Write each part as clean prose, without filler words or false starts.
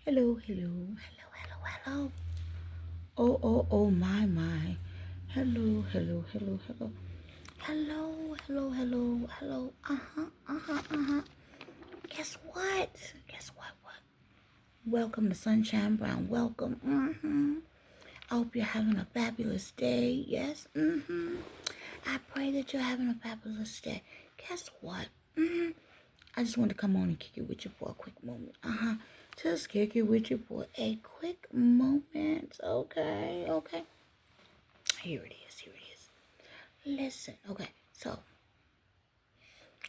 Hello, hello, hello, hello, hello. Oh, oh, oh, my. Hello, hello, hello, hello. Hello, hello, hello, hello. Uh-huh. Guess what? Guess what? Welcome to Sunshine Brown. Welcome. I hope you're having a fabulous day. Yes. I pray that you're having a fabulous day. Guess what? I just want to come on and kick it with you for a quick moment. Just kick it with you for a quick moment. Okay. Here it is. Listen. Okay. So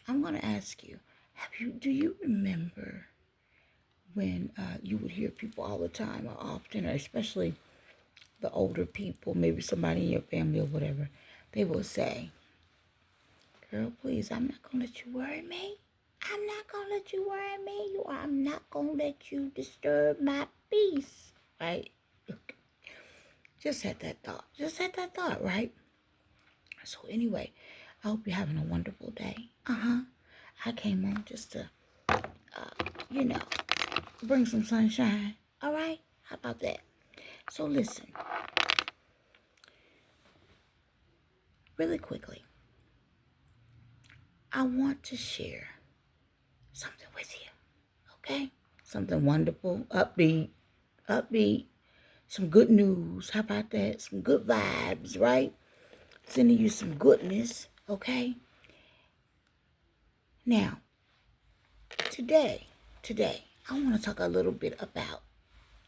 I'm gonna ask you. Do you remember when you would hear people all the time or often, or especially the older people, maybe somebody in your family or whatever, they will say, "Girl, please, I'm not gonna let you worry me. I'm not gonna let you worry me. I'm not gonna let you disturb my peace." Right? Just had that thought. Right? So anyway, I hope you're having a wonderful day. I came on just to, you know, bring some sunshine. All right? How about that? So listen, really quickly, I want to share something with you. Okay? Something wonderful, upbeat, some good news. How about that? Some good vibes, right? Sending you some goodness. Okay? Now, today, I want to talk a little bit about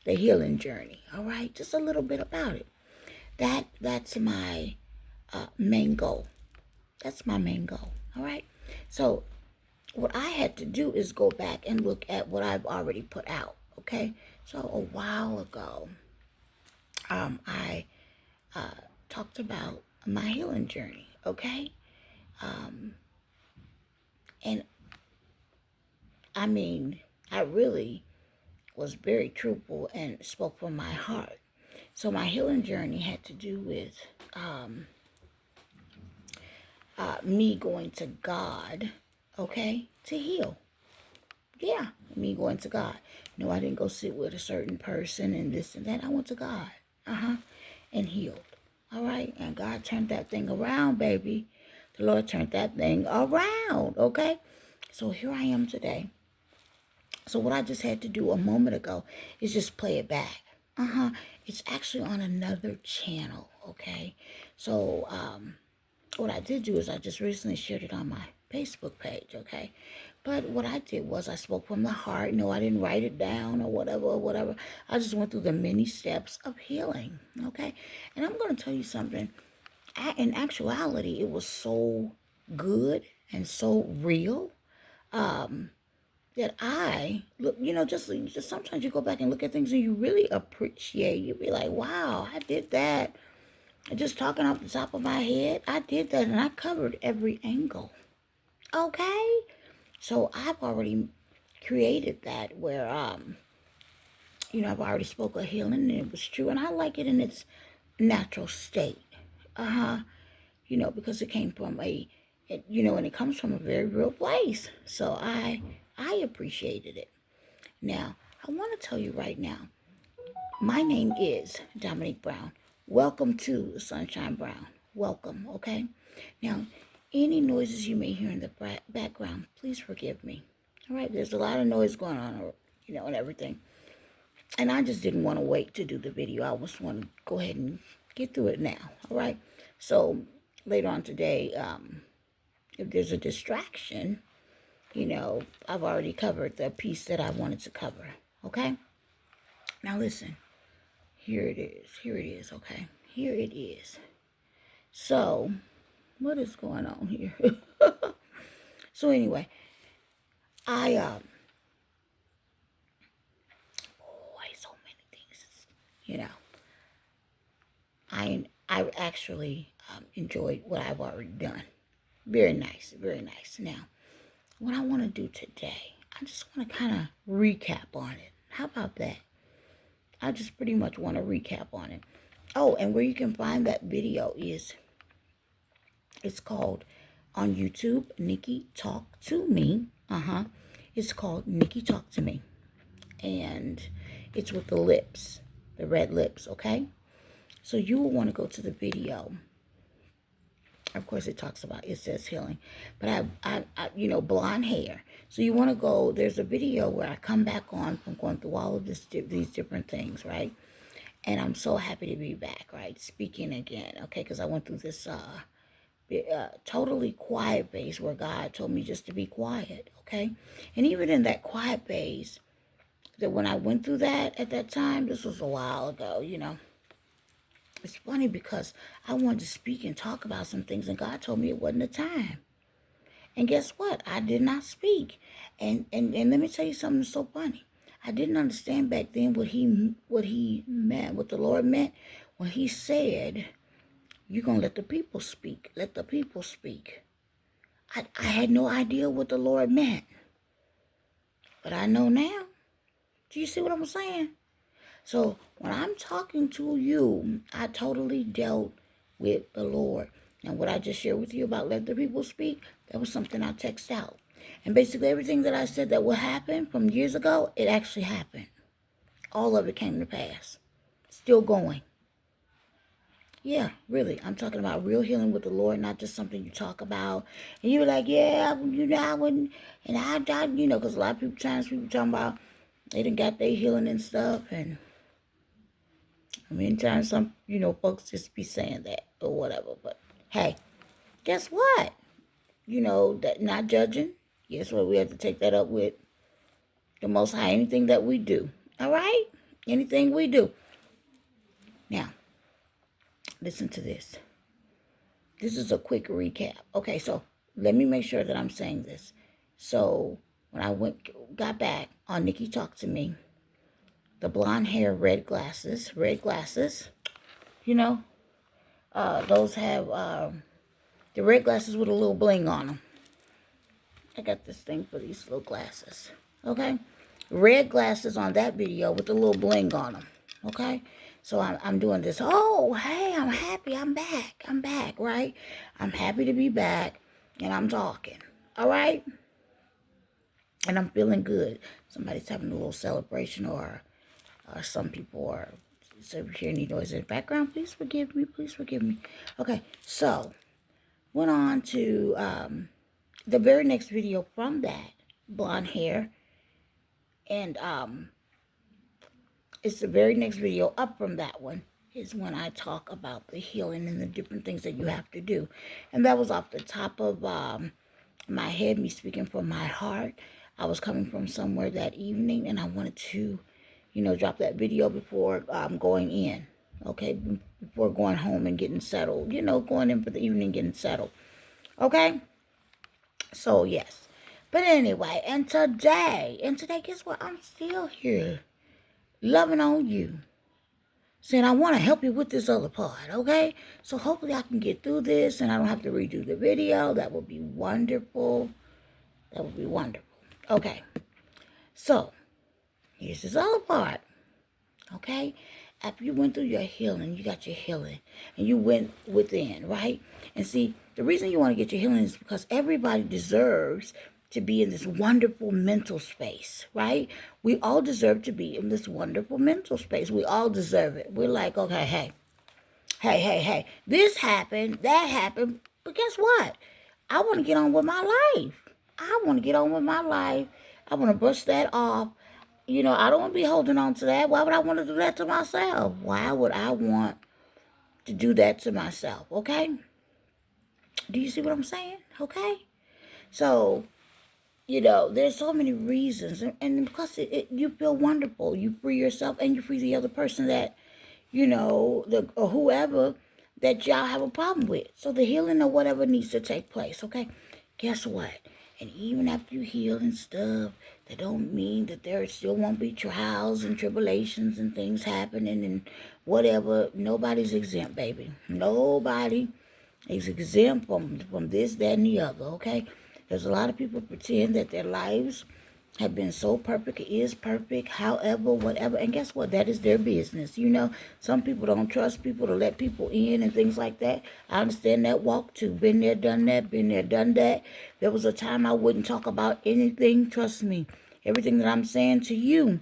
the healing journey. All right? Just a little bit about it. That's my main goal. That's my main goal. All right? So, what I had to do is go back and look at what I've already put out. Okay? So, a while ago, I talked about my healing journey. Okay? And I mean, I really was very truthful and spoke from my heart. So my healing journey had to do with me going to God, okay, to heal. Yeah, me going to God. No, I didn't go sit with a certain person and this and that. I went to God, and healed. All right, and God turned that thing around, baby. The Lord turned that thing around, okay? So here I am today. So what I just had to do a moment ago is just play it back. It's actually on another channel, okay? So what I did do is I just recently shared it on my Facebook page, okay? But what I did was I spoke from the heart. No, I didn't write it down or whatever. I just went through the many steps of healing, okay? And I'm going to tell you something. In actuality, it was so good and so real that I look, just sometimes you go back and look at things and you really appreciate. You be like, wow, I did that. And just talking off the top of my head, I did that and I covered every angle. Okay? So I've already created that where I've already spoke of healing and it was true and I like it in its natural state. Because it came from and it comes from a very real place. So I appreciated it. Now, I want to tell you right now, my name is Dominique Brown. Welcome to Sunshine Brown. Welcome, okay? Now, any noises you may hear in the background, please forgive me. All right, there's a lot of noise going on, and everything. And I just didn't want to wait to do the video. I just want to go ahead and get through it now, all right? So, later on today, if there's a distraction, I've already covered the piece that I wanted to cover, okay? Now listen, here it is, okay? Here it is. So, what is going on here? So anyway, I, so many things, you know. I actually enjoyed what I've already done. Very nice, very nice. Now, what I want to do today, I just want to kind of recap on it. How about that? I just pretty much want to recap on it. Oh, and where you can find that video is, it's called on YouTube, Nikki Talk to Me. It's called Nikki Talk to Me. And It's with the lips, the red lips, okay? So you will want to go to the video. Of course, it says healing. But blonde hair. So you want to go, there's a video where I come back on from going through all of these different things, right? And I'm so happy to be back, right? Speaking again, okay? Because I went through this totally quiet phase where God told me just to be quiet, okay? And even in that quiet phase, that when I went through that at that time, this was a while ago, It's funny because I wanted to speak and talk about some things, and God told me it wasn't the time. And guess what? I did not speak. And let me tell you something so funny. I didn't understand back then what he meant, what the Lord meant when he said, you're going to let the people speak. Let the people speak. I had no idea what the Lord meant. But I know now. Do you see what I'm saying? So when I'm talking to you, I totally dealt with the Lord. And what I just shared with you about let the people speak, that was something I texted out. And basically everything that I said that would happen from years ago, it actually happened. All of it came to pass. Still going. Yeah, really. I'm talking about real healing with the Lord, not just something you talk about. And you're like, yeah, I wouldn't. And I because a lot of people talking about they done got their healing and stuff. And many times some, folks just be saying that or whatever. But hey, guess what? That not judging. Guess what? We have to take that up with the Most High. Anything that we do. All right? Anything we do. Now, listen to this. This is a quick recap. Okay, so let me make sure that I'm saying this. So when I got back on Nikki Talk to Me, the blonde hair, red glasses, those have the red glasses with a little bling on them. I got this thing for these little glasses. Okay, red glasses on that video with a little bling on them. Okay. So I'm doing this. Oh, hey, I'm happy. I'm back, right? I'm happy to be back, and I'm talking. All right? And I'm feeling good. Somebody's having a little celebration, or some people are. So if you hear any noise in the background, please forgive me. Please forgive me. Okay, so went on to the very next video from that, blonde hair, and it's the very next video up from that one is when I talk about the healing and the different things that you have to do. And that was off the top of my head, me speaking from my heart. I was coming from somewhere that evening, and I wanted to, drop that video before going in, okay, before going home and getting settled, going in for the evening, getting settled, okay? So, yes. But anyway, and today, guess what? I'm still here. Loving on you, saying I want to help you with this other part, okay? So hopefully I can get through this and I don't have to redo the video. That would be wonderful. That would be wonderful. Okay, so here's this other part, okay? After you went through your healing, you got your healing, and you went within, right? And see, the reason you want to get your healing is because everybody deserves to be in this wonderful mental space, right? We all deserve to be in this wonderful mental space. We all deserve it. We're like, okay, hey, this happened, that happened, but guess what? I want to get on with my life. I want to get on with my life. I want to brush that off. I don't want to be holding on to that. Why would I want to do that to myself? Why would I want to do that to myself? Okay? Do you see what I'm saying? Okay? So, there's so many reasons. And because you feel wonderful. You free yourself and you free the other person that, or whoever that y'all have a problem with. So the healing or whatever needs to take place. Okay? Guess what? And even after you heal and stuff, that don't mean that there still won't be trials and tribulations and things happening and whatever. Nobody's exempt, baby. Nobody is exempt from this, that, and the other, okay? There's a lot of people pretend that their lives have been so perfect, is perfect, however, whatever. And guess what? That is their business. Some people don't trust people to let people in and things like that. I understand that walk too. Been there, done that, been there, done that. There was a time I wouldn't talk about anything. Trust me. Everything that I'm saying to you,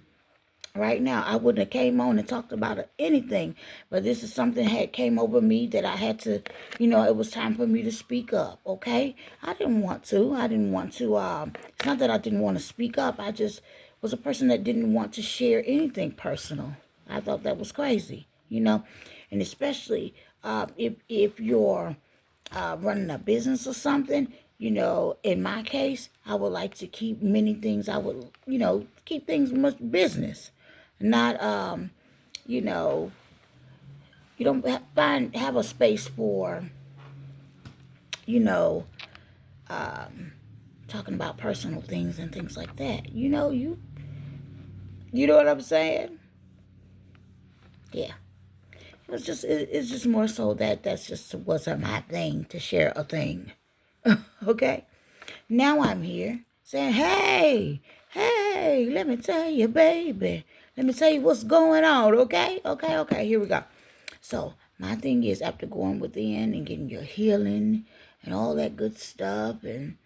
right now, I wouldn't have came on and talked about anything. But this is something that had came over me that I had to, it was time for me to speak up, okay? I didn't want to. It's not that I didn't want to speak up. I just was a person that didn't want to share anything personal. I thought that was crazy, And especially if you're running a business or something, in my case, I would like to keep many things. I would, keep things much business, not, you know, you don't have a space for, you know, talking about personal things and things like that. You know what I'm saying? Yeah. It's just more so that's just wasn't my thing to share a thing. Okay. Now I'm here saying, hey, let me tell you, baby. Let me tell you what's going on, okay? Okay, here we go. So, my thing is, after going within and getting your healing and all that good stuff and,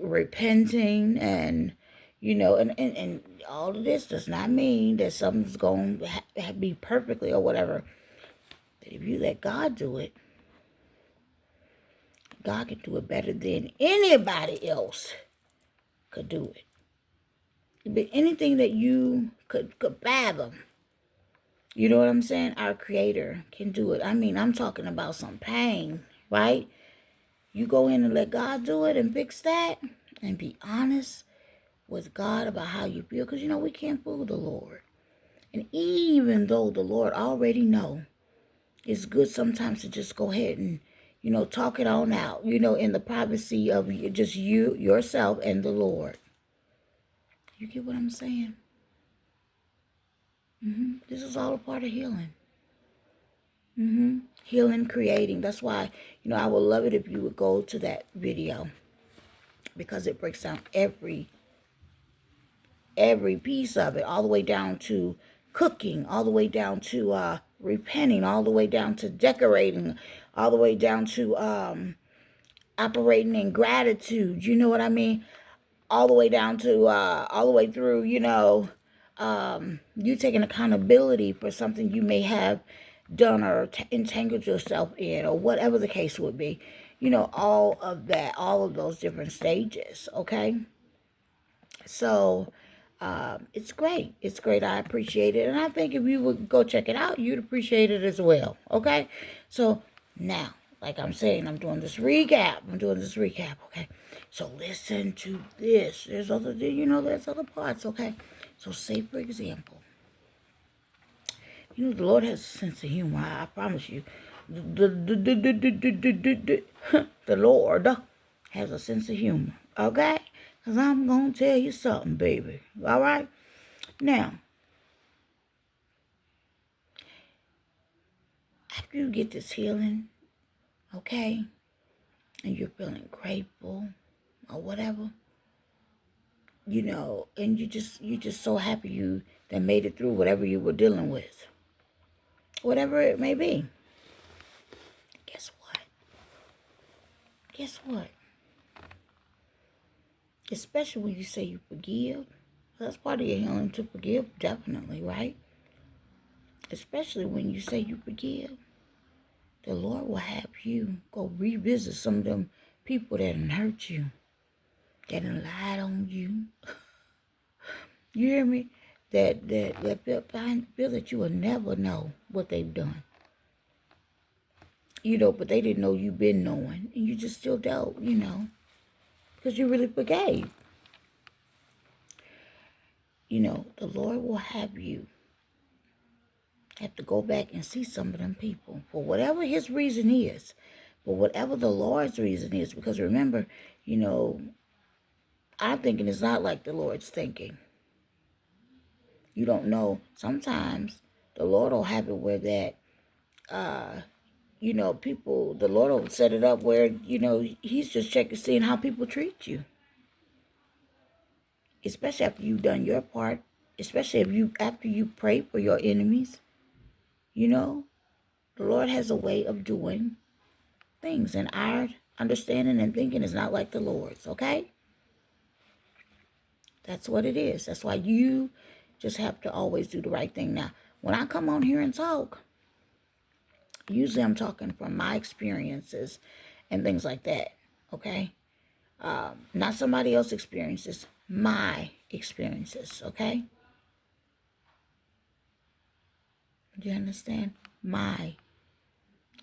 repenting and, and all of this does not mean that something's going to be perfectly or whatever. But if you let God do it, God can do it better than anybody else could do it. But anything that you could fathom, you know what I'm saying? Our Creator can do it. I mean, I'm talking about some pain, right? You go in and let God do it and fix that and be honest with God about how you feel. Because, we can't fool the Lord. And even though the Lord already know, it's good sometimes to just go ahead and, talk it on out, in the privacy of just you, yourself, and the Lord. You get what I'm saying? This is all a part of healing. Healing, creating. That's why, I would love it if you would go to that video because it breaks down every piece of it, all the way down to cooking, all the way down to repenting, all the way down to decorating, all the way down to operating in gratitude. You know what I mean? All the way down to all the way through, you taking accountability for something you may have done or entangled yourself in or whatever the case would be. All of that, all of those different stages, okay? So it's great. It's great. I appreciate it. And I think if you would go check it out, you'd appreciate it as well, okay? So now, like I'm saying, I'm doing this recap. Okay? So listen to this. There's other parts, okay? So say, for example, the Lord has a sense of humor. I promise you. The Lord has a sense of humor, okay? Because I'm going to tell you something, baby. All right? Now, after you get this healing, okay, and you're feeling grateful or whatever, and you're just so happy you that made it through whatever you were dealing with, whatever it may be. Guess what? Guess what? Especially when you say you forgive. That's part of your healing, to forgive, definitely, right? Especially when you say you forgive. The Lord will have you go revisit some of them people that hurt you, that lied on you. You hear me? That feel that you will never know what they've done. But they didn't know you've been knowing. And you just still don't, because you really forgave. The Lord will have you have to go back and see some of them people for whatever his reason is, for whatever the Lord's reason is. Because remember, our thinking is not like the Lord's thinking. You don't know. Sometimes the Lord will have it where that, people, the Lord will set it up where, he's just seeing how people treat you. Especially after you've done your part. Especially after you pray for your enemies. The Lord has a way of doing things. And our understanding and thinking is not like the Lord's, okay? That's what it is. That's why you just have to always do the right thing. Now, when I come on here and talk, usually I'm talking from my experiences and things like that. Okay? Not somebody else's experiences, my experiences. Okay? Do you understand? My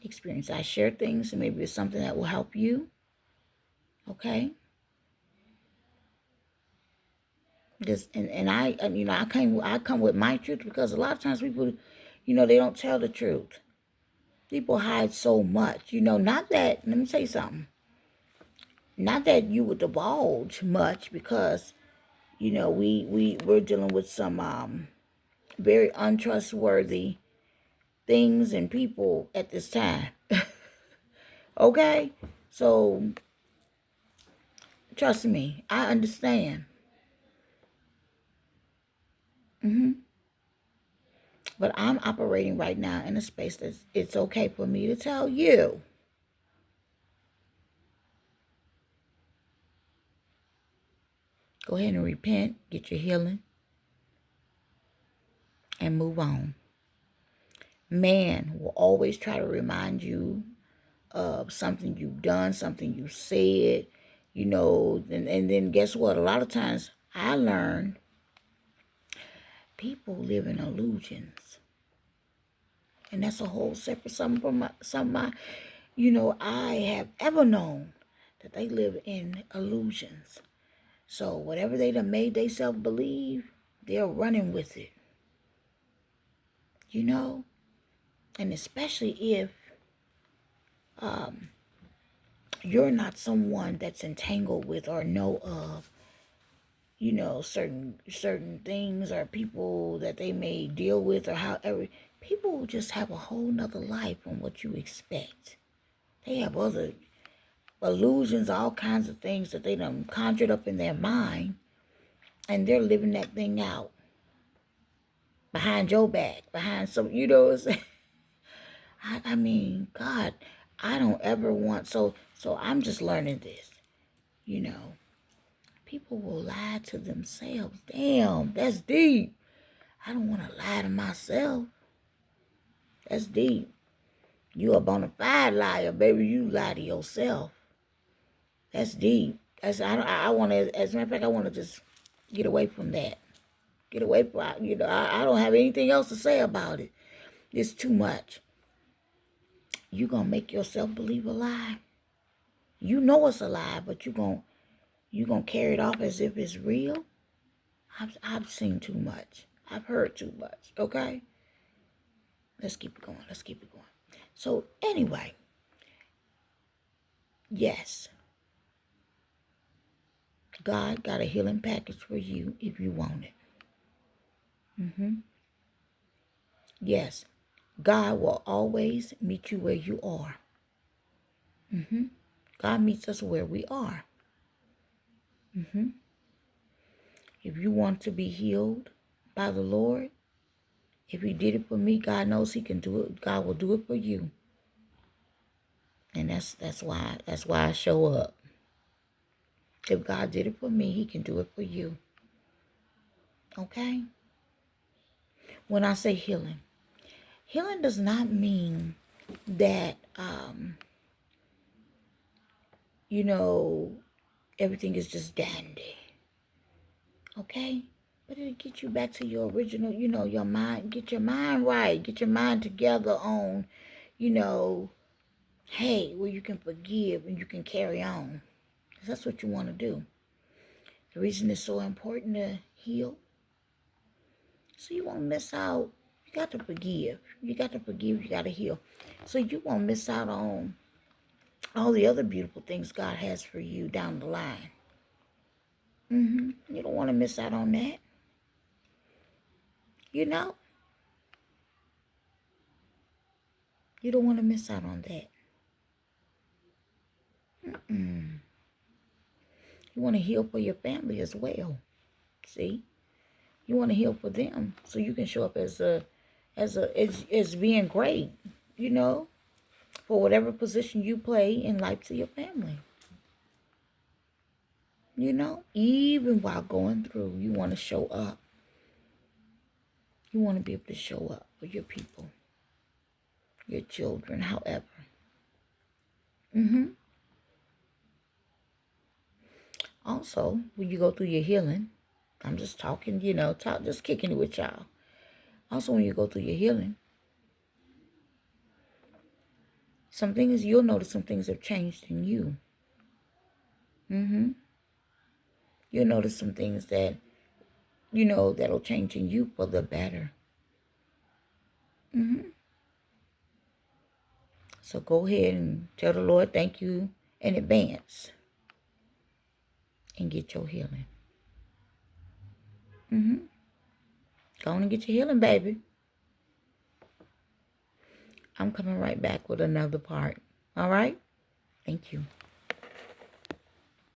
experience. I share things and maybe it's something that will help you. Okay? Just and I come with my truth because a lot of times people, they don't tell the truth. People hide so much, not that, let me tell you something. Not that you would divulge much because, we're dealing with some very untrustworthy things and people at this time. Okay? So trust me, I understand. But I'm operating right now in a space that it's okay for me to tell you. Go ahead and repent, get your healing, and move on. Man will always try to remind you of something you've done, something you said, and then guess what? A lot of times I learned people live in illusions. And that's a whole separate something from I have ever known that they live in illusions. So whatever they done made themselves believe, they're running with it. And especially if you're not someone that's entangled with or know of, certain things or people that they may deal with or however. People just have a whole nother life from what you expect. They have other illusions, all kinds of things that they done conjured up in their mind, and they're living that thing out behind your back, behind some, what I'm saying? I mean, God, I don't ever want, so I'm just learning this, people will lie to themselves. Damn, that's deep. I don't want to lie to myself. That's deep. You a bona fide liar, baby. You lie to yourself. That's deep. I want to, as a matter of fact, I want to just get away from that. Get away from, I don't have anything else to say about it. It's too much. You gonna make yourself believe a lie. You know it's a lie, but you gonna carry it off as if it's real. I've seen too much. I've heard too much. Okay, let's keep it going. Let's keep it going. So anyway, yes, God got a healing package for you if you want it. Yes, God will always meet you where you are. God meets us where we are. If you want to be healed by the Lord, if he did it for me, God knows he can do it. God will do it for you. And that's why I show up. If God did it for me, he can do it for you. Okay? When I say healing does not mean that everything is just dandy. Okay? But it'll get you back to your original, your mind. Get your mind right. Get your mind together on, hey, where you can forgive and you can carry on. Because that's what you want to do. The reason it's so important to heal, so you won't miss out. You got to forgive. You got to forgive. You got to heal. So you won't miss out on all the other beautiful things God has for you down the line. You don't want to miss out on that. You don't want to miss out on that. You want to heal for your family as well. See, you want to heal for them so you can show up as being great. For whatever position you play in life to your family. You know, even while going through, you want to show up. You want to be able to show up for your people, your children, however. Also, when you go through your healing, I'm just talking, just kicking it with y'all. Also, when you go through your healing, some things, you'll notice some things have changed in you. You'll notice some things that, that'll change in you for the better. So go ahead and tell the Lord thank you in advance and get your healing. Go on and get your healing, baby. I'm coming right back with another part. All right? Thank you.